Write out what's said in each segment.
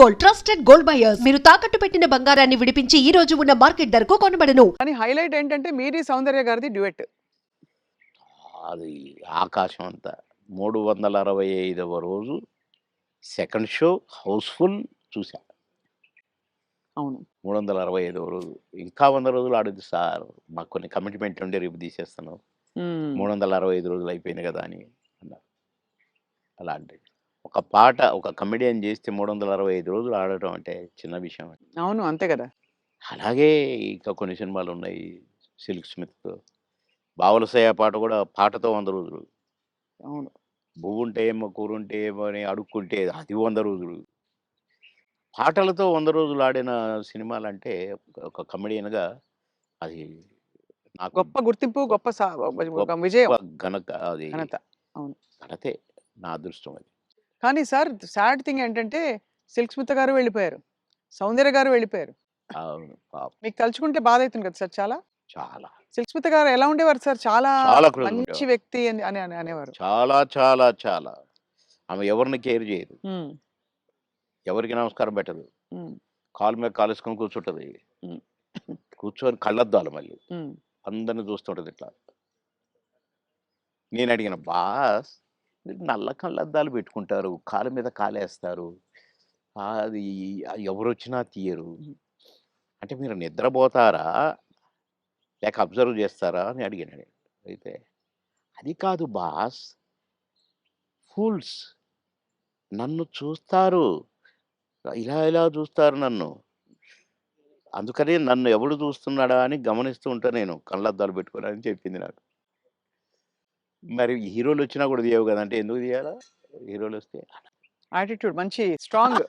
Gold, trusted gold buyers. మీరు తాకట్టు పెట్టిన బంగారాన్ని విడిపించి ఈ రోజు ఉన్న మార్కెట్ ధరకు కొనబడను. కానీ హైలైట్ ఏంటంటే మీది సౌందర్య గారిది డ్యూయట్. అది ఆకాశం అంతా 365వ రోజు సెకండ్ షో హౌస్‌ఫుల్ చూసా. అవును. 365వ రోజు. ఇంకా 100 రోజులు ఆడుద్ది సార్. మాకు కొన్ని కమిట్మెంట్ ఉండి రేపు తీసేస్తాను. 365 రోజులు అయిపోయింది కదా అని అన్నారు. అలాంటిది. ఒక పాట ఒక కమెడియన్ చేస్తే 365 రోజులు ఆడటం అంటే చిన్న విషయం. అవును. అంతే కదా! అలాగే ఇంకా కొన్ని సినిమాలున్నాయి. 'సిల్క్ స్మిత్‌తో' 'బావలసయ్య' పాట కూడా పాటతో 100 రోజులు. అవును. 'బువ్వుంటే ఏమో కూరుంటే ఏమో' అని అడుక్కుంటే అది 100 రోజులు. పాటలతో 100 రోజులు ఆడిన సినిమాలంటే ఒక కమెడియన్‌గా అది నాకు గొప్ప గుర్తింపు, గొప్ప ఒక విజయం, గొప్ప అది ఘనత. అవును. ఘనతే. నా అదృష్టం అది. కానీ సార్ సాడ్ థింగ్ ఏంటంటే సిల్క్ స్మిత గారు వెళ్ళిపోయారు. సౌందర్య గారు వెళ్ళిపోయారు. అవును. పాపం. మీకు తలుచుకుంటే బాధైతుంది కదా సార్ చాలా? చాలా. సిల్క్ స్మిత గారు ఎలా ఉండేవారు సార్? చాలా చాలా క్లోజ్‌గా మంచి ఉండేవారు. వ్యక్తి అని అనేవారు. చాలా, చాలా, చాలా. ఆమె ఎవరిని కేర్ చేయదు. హ్మ్. ఎవరికీ నమస్కారం పెట్టదు. హ్మ్. కాలు మీద కాలేసుకొని కూర్చుంటది. హ్మ్. కూర్చొని కళ్ళద్దాలు మళ్ళీ. హ్మ్. అందరిని చూస్తుంటది ఇట్లా. నేనడిగిన, "బాస్ మీరు నల్ల కళ్ళద్దాలు పెట్టుకుంటారు. కాలు మీద కాలేస్తారు. అది ఎవరొచ్చినా తీయరు. హ్మ్. అంటే మీరు నిద్రపోతారా? లేక అబ్జర్వ్ చేస్తారా?" అని అడిగాను నేను. అయితే, "అది కాదు బాస్. ఫూల్స్ నన్ను చూస్తారు. ఇలా ఇలా చూస్తారు నన్ను. అందుకని నన్ను ఎవడు చూస్తున్నాడా అని గమనిస్తూ ఉంటా నేను కళ్ళద్దాలు పెట్టుకొని" అని చెప్పింది నాకు. మరి హీరోలొచ్చినా కూడా తీయవు కదా! అంటే ఎందుకు తీయాలా? హీరోలొస్తే? యాటిట్యూడ్ మంచి స్ట్రాంగ్.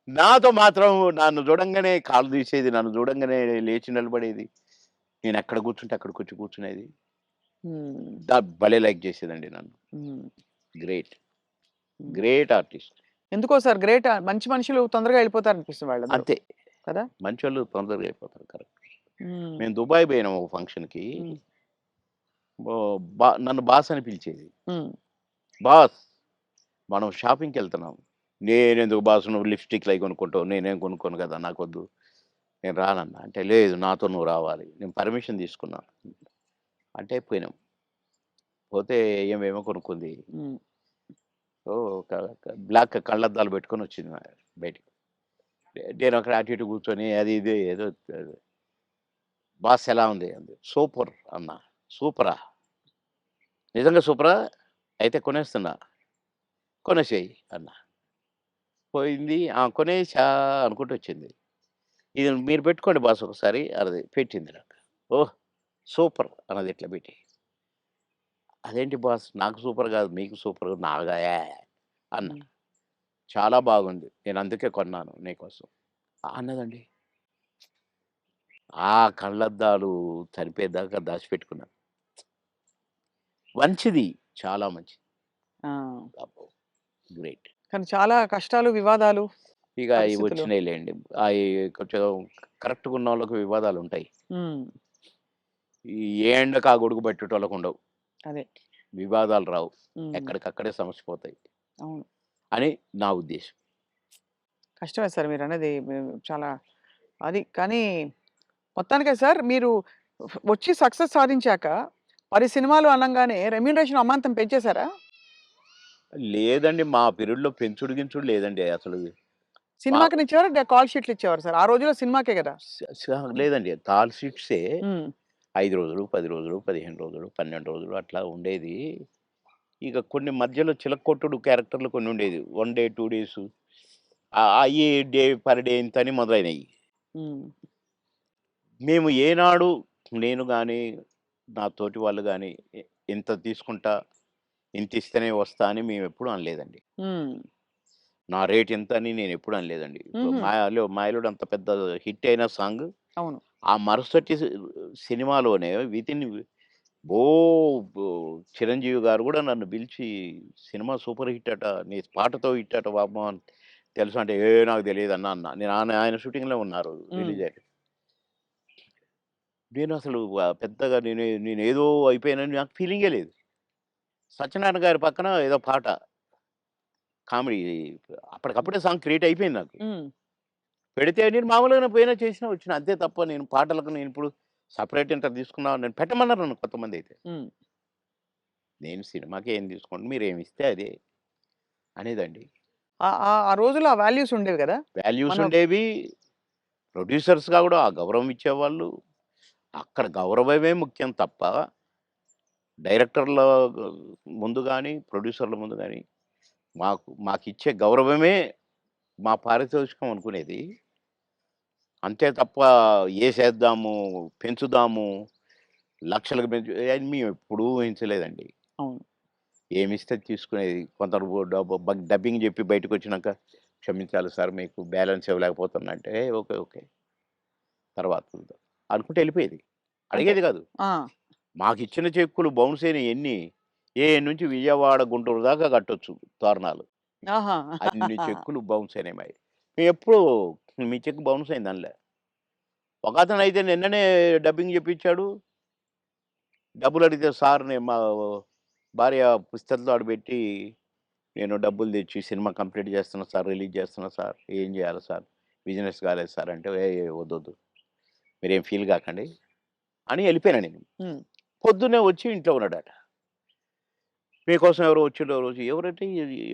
నాతో మాత్రం నన్ను చూడంగానే కాళ్ళు తీసేది. నన్ను చూడంగానే లేచి నిలబడేది. నేనెక్కడ కూర్చుంటే అక్కడికొచ్చి కూర్చునేది. హ్మ్. భలే లైక్ చేసేదండి నన్ను. హ్మ్. గ్రేట్. హ్మ్. Great artist. ఎందుకో సార్ గ్రేట్ మంచి మనుషులు తొందరగా వెళ్ళిపోతారనిపిస్తుంది వాళ్ళందరూ. అంతే. కదా! మంచోళ్ళు తొందరగా అయిపోతారు. కరెక్ట్. హ్మ్. మేము దుబాయ్ పోయినాం ఒక ఫంక్షన్‌కి. హ్మ్. నన్ను బాస్ అని పిలిచేది. హ్మ్. బాస్ మనం షాపింగ్‌కెళ్తున్నాం. నేనెందుకు బాస్ నువ్వు లిప్‌స్టిక్‌లయి కొనుక్కుంటావు. నేనేం కొనుక్కోను కదా! నాకొద్దు. నేను రానన్నా. అంటే లేదు నాతో నువ్వు రావాలి. నేను పర్మిషన్ తీసుకున్నా. అంటే పోయినాం. పోతే ఏమేమో కొనుక్కుంది. హ్మ్. ఓహ్! బ్లాక్ కళ్ళద్దాలు పెట్టుకొనొచ్చింది బయటికి. నేను అక్కడ అటు ఇటు కూర్చొని అది ఇది ఏదో బాస్ ఎలా ఉంది? అంది. సూపర్ అన్నా. సూపరా? నిజంగా సూపరా? అయితే కొనేస్తున్నా. కొనేసేయి అన్నా. పోయింది. ఆ! కొనేసా అనుకుంటూ వచ్చింది. ఇది మీరు పెట్టుకోండి బాస్ ఒకసారి అన్నది. పెట్టింది నాకు. ఓహ్! సూపర్ అన్నది ఇట్లా పెట్టి. అదేంటి బాస్ నాకు సూపర్ కాదు మీకు సూపర్ నాగా అన్నా. హ్మ్. చాలా బాగుంది. నేను అందుకే కొన్నాను నీకోసం. అన్నదండి. ఆ కళ్ళద్దాలు చనిపోయేదాకా దాచిపెట్టుకున్నాను. మంచిది. చాలా మంచిది. ఆ! అబ్బో! గ్రేట్. కానీ చాలా కష్టాలు, వివాదాలు, ఇక అయి పరిస్థితులు. వచ్చినాయిలెండి. అయి కొంచెం కరెక్ట్‌గా ఉన్నోళ్ళకి వివాదాలుంటాయి. హ్మ్. ఈ ఏ ఎండకు ఆ గొడుగు పట్టేటోళ్ళకుండవు. అదే. వివాదాలు రావు. హ్మ్. ఎక్కడికక్కడే సమసిపోతాయి అవును. అని నా ఉద్దేశం. కష్టమే సార్ మీరన్నది. చాలా అది కానీ మొత్తానికే సార్ మీరు వచ్చి సక్సెస్ సాధించాక 10 సినిమాలు అనంగానే రెమ్యూనరేషన్ అమాంతం పెంచేసారా? లేదండి. మా పీరియడ్‌లో పెంచుడు గించుడు లేదండి అసలు. మా సినిమాకినిచ్చేవారా? కాల్ షీట్లు ఇచ్చేవారా సార్? ఆ రోజుల్లో సినిమాకే గదా! స స లేదండి. కాల్ షీట్సే హ్మ్. 5 రోజులు, 10 రోజులు, 15 రోజులు, 12 రోజులు అట్లా ఉండేది. ఇక కొన్ని మధ్యలో చిలక్కొట్టుడు క్యారెక్టర్‌లు కొన్ని ఉండేది. 1 డే, 2 డేసు అయ్యి డే పర్ డే ఇంతని మొదలైనయి. హ్మ్. మేము ఏనాడు నేను గాని, నా తోటి వాళ్ళు గాని ఇంత తీసుకుంటా, ఇంతిస్తేనే వస్తా అని మేమెప్పుడు అనలేదండి. హ్మ్. నా రేట్ ఇంత అని నేనెప్పుడు అనలేదండి. ఇప్పుడు హుహు. 'మాయలోడు' అంత పెద్ద హిట్ అయిన సాంగ్ అవును. ఆ మరుసటి సినిమాలోనే వితిన్ ఓ బో 'చిరంజీవి' గారు గూడా నన్ను పిలిచి "సినిమా సూపర్ హిట్ అట. నీ పాటతో హిట్ అట బాబు" అని తెలుసా అంటే, నాకు తెలీదన్నా" అన్నా. నేను ఆయన షూటింగ్‌లో ఉన్నారు హ్మ్. రిలీజ్ అయ్యాక. నేనసలు పెద్దగా నేనేదో అయిపోయానని నాకు ఫీలింగే లేదు. సత్యనారాయణ గారి పక్కన ఏదో పాట. కామెడీ అప్పటికప్పుడే సాంగ్ క్రియేట్ అయిపోయింది నాకు. హ్మ్. పెడితే నేను మామూలుగానే పోయినా చేసినా వచ్చిన. అంతే తప్ప నేను పాటలకు నేను ఇప్పుడు సెపరేట్ ఇంత తీసుకున్నా నేను పెట్టమన్నారు నన్ను కొంతమందైతే. హ్మ్. నేను సినిమాకి ఏం తీసుకోండి మీరేమిస్తే అదే అనేదండి. ఆ రోజుల్లో ఆ వాల్యూస్ ఉండేవి గదా! వాల్యూస్ మన ఉండేవి. ప్రొడ్యూసర్స్‌గా గూడా ఆ గౌరవం ఇచ్చేవాళ్ళు. అక్కడ గౌరవమే ముఖ్యం తప్ప డైరెక్టర్ల ముందు గాని, ప్రొడ్యూసర్ల ముందు గాని మాకిచ్చే గౌరవమే మా పారితోషికం అనుకునేది. అంతే తప్ప ఏసేద్దాము, పెంచుదాము, లక్షలకు పెంచు అని మేమెప్పుడూ ఊహించలేదండి. అవును. ఏమిస్తే అది తీసుకునేది. కొందరు డబ్బింగ్ జెప్పి బయటకొచ్చినాక క్షమించాలి సార్ మీకు బ్యాలెన్స్ ఇవ్వలేకపోతున్నా అంటే, ఓకే. ఓకే. తర్వాత చూద్దాం అనుకుంటే ఎళ్ళిపోయేది. అంతే. అడిగేది గాదు. ఆ! మాకిచ్చిన చెక్కులు బౌన్స్ అయినయి ఎన్ని, నుంచి విజయవాడ, గుంటూరు దాకా కట్టొచ్చు తోరణాలు. ఆహా! అన్ని చెక్కులు బౌన్స్ అయినాయి మాయి. మేమెప్పుడు మీ చెక్ బౌన్స్ అయింది అనలే. ఒకతనైతే నిన్ననే డబ్బింగ్ జెప్పించాడు. డబ్బులడిగితే సార్ నేను మా భార్య పుస్తకం పెట్టి నేను డబ్బులు తెచ్చి సినిమా కంప్లీట్ చేస్తున్నా సార్, రిలీజ్ చేస్తున్నా సార్. ఏం చేయాలి సార్? బిజినెస్ కాలేదు సార్ అంటే, వద్దొద్దు. మీరేం ఫీల్ కాకండి అని ఎళ్ళిపోయాను నేను. హ్మ్. పొద్దున్నే వచ్చి ఇంట్లో ఉన్నాడట. మీకోసం ఎవరో వచ్చిండ్రు రోజు ఎవరంటే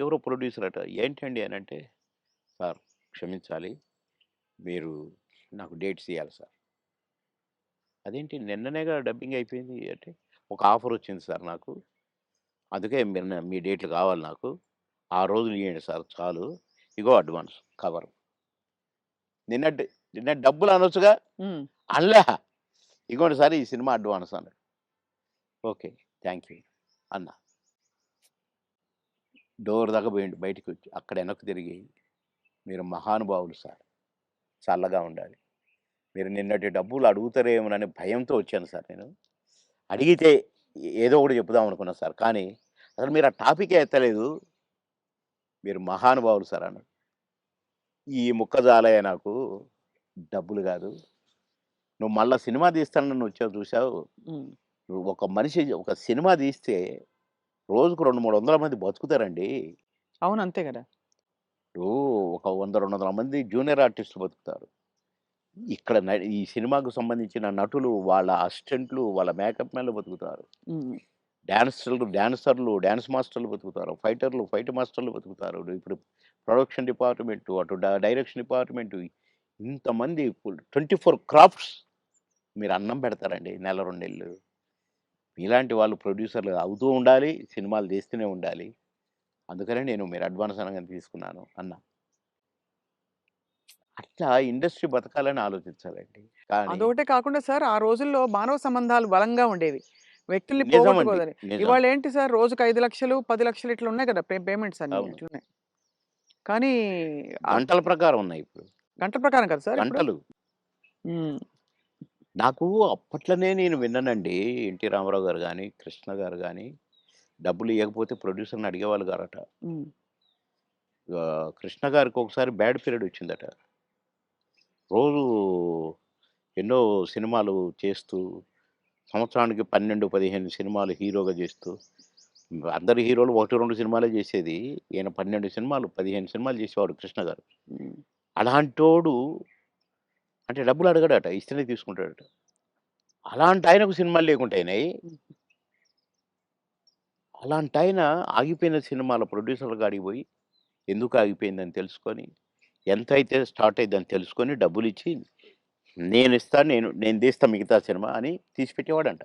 ఎవరో ప్రొడ్యూసర్ అట. ఏంటండి అనంటే, సార్ క్షమించాలి. మీరు నాకు డేట్స్ ఇయ్యాలి సార్. అదేంటి నిన్ననేగా డబ్బింగ్ అయిపోయింది అంటే, ఒక ఆఫర్ వచ్చింది సార్ నాకు. అందుకే మీరు మీ డేట్లు కావాలి నాకు. ఆ రోజులు ఇయ్యండి సార్ చాలు. ఇగో అడ్వాన్స్ కవరు. నిన్న నిన్న డబ్బులు అనొచ్చుగా? హ్మ్. అనలే. ఇగోండి సార్ ఈ సినిమా అడ్వాన్స్ అన్నాడు. ఓకే. థాంక్ యూ అన్నా. డోర్ దాకా పోయిండు బయటికొచ్చి. అక్కడ వెనక్కి తిరిగి, మీరు మహానుభావులు సార్. చల్లగా ఉండాలి. మీరు నిన్నటి డబ్బులు అడుగుతారేమోననే భయంతో వచ్చాను సార్ నేను. అడిగితే ఏదో ఒకటి చెప్పుదాం అనుకున్నా సార్. కానీ అసలు మీరు ఆ టాపికే ఎత్తలేదు. మీరు మహానుభావులు సార్ అన్నాడు. ఈ ముక్క చాలయ్య నాకు. డబ్బులు గాదు. నువ్వు మళ్ళా సినిమా తీస్తానని వచ్చావు చూసావు. హ్మ్. నువ్వు ఒక మనిషి ఒక సినిమా తీస్తే రోజుకు 200, 300 మంది బతుకుతారండి. అవును. అంతే గదా! ఇప్పుడు ఒక 100, 200 మంది జూనియర్ ఆర్టిస్టులు బతుకుతారు. ఇక్కడ ఈ సినిమాకు సంబంధించిన నటులు, వాళ్ళ అసిస్టెంట్లు, వాళ్ళ మేకప్ మ్యాన్‌లు బతుకుతారు. హ్మ్. డాన్సర్లు, డాన్స్ మాస్టర్లు బతుకుతారు. ఫైటర్లు, ఫైట్ మాస్టర్లు బతుకుతారు. ఇప్పుడు ప్రొడక్షన్ డిపార్ట్‌మెంటు, అటు డైరెక్షన్ డిపార్ట్‌మెంటు ఇంతమంది 24 క్రాఫ్ట్స్ మీరు అన్నం పెడతారండి నెల, 2 నెలలు. మీలాంటి వాళ్ళు ప్రొడ్యూసర్‌లు అవుతూ ఉండాలి. సినిమాలు తీస్తూనే ఉండాలి. అందుకనే నేను మీరు అడ్వాన్స్ అనగానే తీసుకున్నాను అన్నా. అట్లా ఇండస్ట్రీ బతకాలని ఆలోచించాలండి. కానీ అదొకటే కాకుండా సార్ ఆ రోజుల్లో మానవ సంబంధాలు బలంగా ఉండేవి. వ్యక్తుల్ని నిజమండి. పోగొట్టుకోదని. నిజం. ఇవాళేంటి సార్ రోజుకి 5,00,000, 10,00,000 ఇట్లా ఉన్నాయి కదా! పేమెంట్స్ అన్నీ అవును. ఇట్లున్నాయి. కానీ గంటల ప్రకారం ఉన్నాయి ఇప్పుడు. గంటల ప్రకారం కదా సార్ ఇప్పుడు? గంటలు. హ్మ్. నాకు అప్పట్లోనే నేను విన్నానండి. 'ఎన్టీ రామారావు' గారు గాని, 'కృష్ణ' గారు గాని డబ్బులు ఇయ్యకపోతే ప్రొడ్యూసర్‌ని అడిగేవాళ్ళు గారట. హ్మ్. 'కృష్ణ' గారికి ఒకసారి బ్యాడ్ పీరియడ్ వచ్చిందట. రోజు ఎన్నో సినిమాలు చేస్తూ సంవత్సరానికి 12, 15 సినిమాలు హీరోగా చేస్తూ అందరు హీరోలు 1, 2 సినిమాలే చేసేది. ఈయన 12 సినిమాలు, 15 సినిమాలు చేసేవాడు 'కృష్ణ' గారు. హ్మ్. అలాంటోడు అంటే డబ్బులు అడగడట. ఇస్తేనే తీసుకుంటాడట. అలాంటాయనకు సినిమాలు లేకుండా అయినాయి. హ్మ్. అలాంటాయన ఆగిపోయిన సినిమాల ప్రొడ్యూసర్‌ల కాడికి పోయి, ఎందుకు ఆగిపోయిందని తెలుసుకొని, ఎంతైతే స్టార్ట్ అయిద్దని తెలుసుకొని డబ్బులిచ్చి, నేనిస్తా నేను నేను తీస్తా మిగతా సినిమా అని తీసి పెట్టేవాడంట.